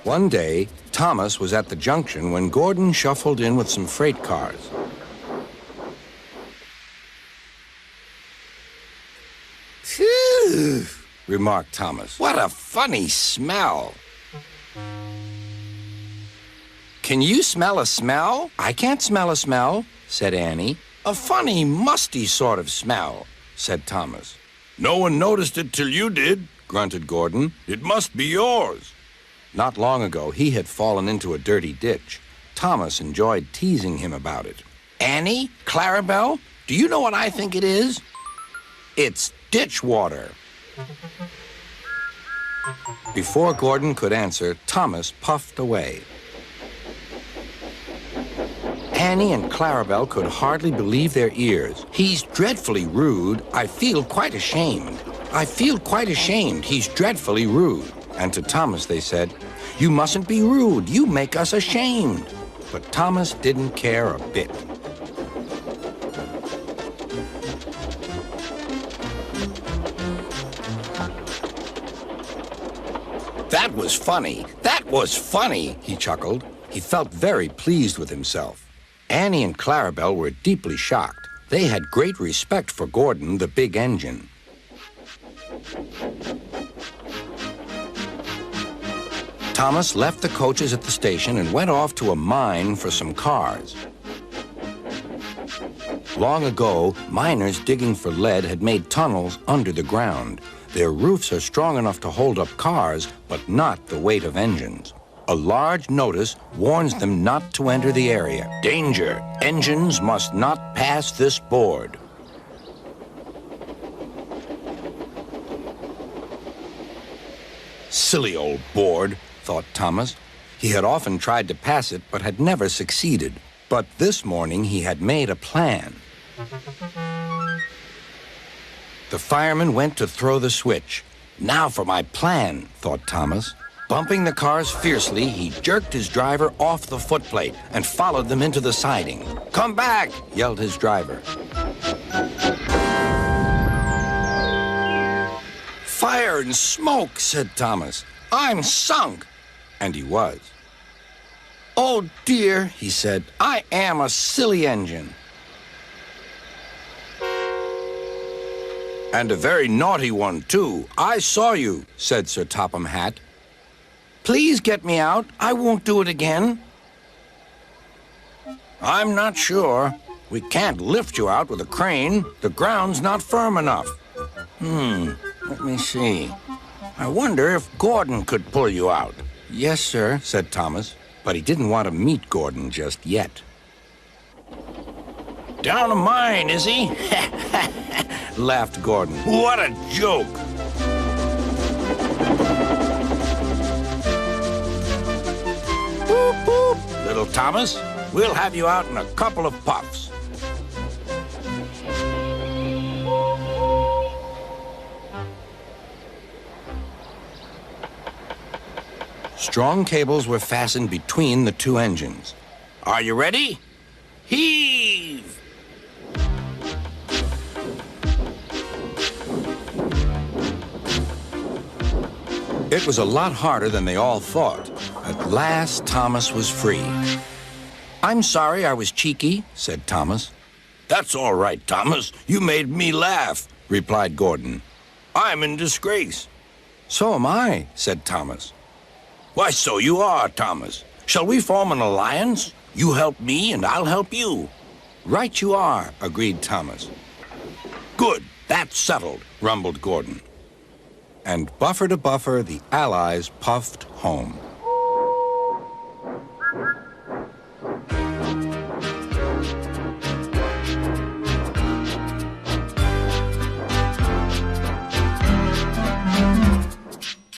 One day, Thomas was at the junction when Gordon shuffled in with some freight cars. Phew, remarked Thomas. what a funny smell. Can you smell a smell? I can't smell a smell, said Annie. A funny, musty sort of smell, said Thomas. No one noticed it till you did, grunted Gordon. It must be yours. Not long ago, he had fallen into a dirty ditch. Thomas enjoyed teasing him about it. Annie, Clarabelle, do you know what I think it is? It's ditch water. Before Gordon could answer, Thomas puffed away. Annie and Clarabelle could hardly believe their ears. He's dreadfully rude. I feel quite ashamed. I feel quite ashamed. He's dreadfully rude. And to Thomas they said, "You mustn't be rude. You make us ashamed." But Thomas didn't care a bit. That was funny. That was funny, he chuckled. He felt very pleased with himself. Annie and Clarabelle were deeply shocked. They had great respect for Gordon, the big engine. Thomas left the coaches at the station and went off to a mine for some cars. Long ago, miners digging for lead had made tunnels under the ground. Their roofs are strong enough to hold up cars, but not the weight of engines. A large notice warns them not to enter the area. Danger! Engines must not pass this board. Silly old board, thought Thomas. He had often tried to pass it, but had never succeeded. But this morning he had made a plan. The fireman went to throw the switch. Now for my plan, thought Thomas. Bumping the cars fiercely, he jerked his driver off the footplate and followed them into the siding. "Come back!" yelled his driver. Fire and smoke, said Thomas. I'm sunk. And he was. Oh dear, he said, I am a silly engine. And a very naughty one, too. I saw you, said Sir Topham Hatt. Please get me out. I won't do it again. I'm not sure. We can't lift you out with a crane. The ground's not firm enough. Let me see. I wonder if Gordon could pull you out. Yes, sir, said Thomas, but he didn't want to meet Gordon just yet. Down a mine, is he? Laughed Gordon. What a joke! Boop, boop. Little Thomas, we'll have you out in a couple of puffs. Strong cables were fastened between the two engines. Are you ready? Heave! It was a lot harder than they all thought. At last, Thomas was free. I'm sorry I was cheeky, said Thomas. That's all right, Thomas. You made me laugh, replied Gordon. I'm in disgrace. So am I, said Thomas. Why, so you are, Thomas. Shall we form an alliance? You help me and I'll help you. Right you are, agreed Thomas. Good, that's settled, rumbled Gordon. And buffer to buffer, the Allies puffed home.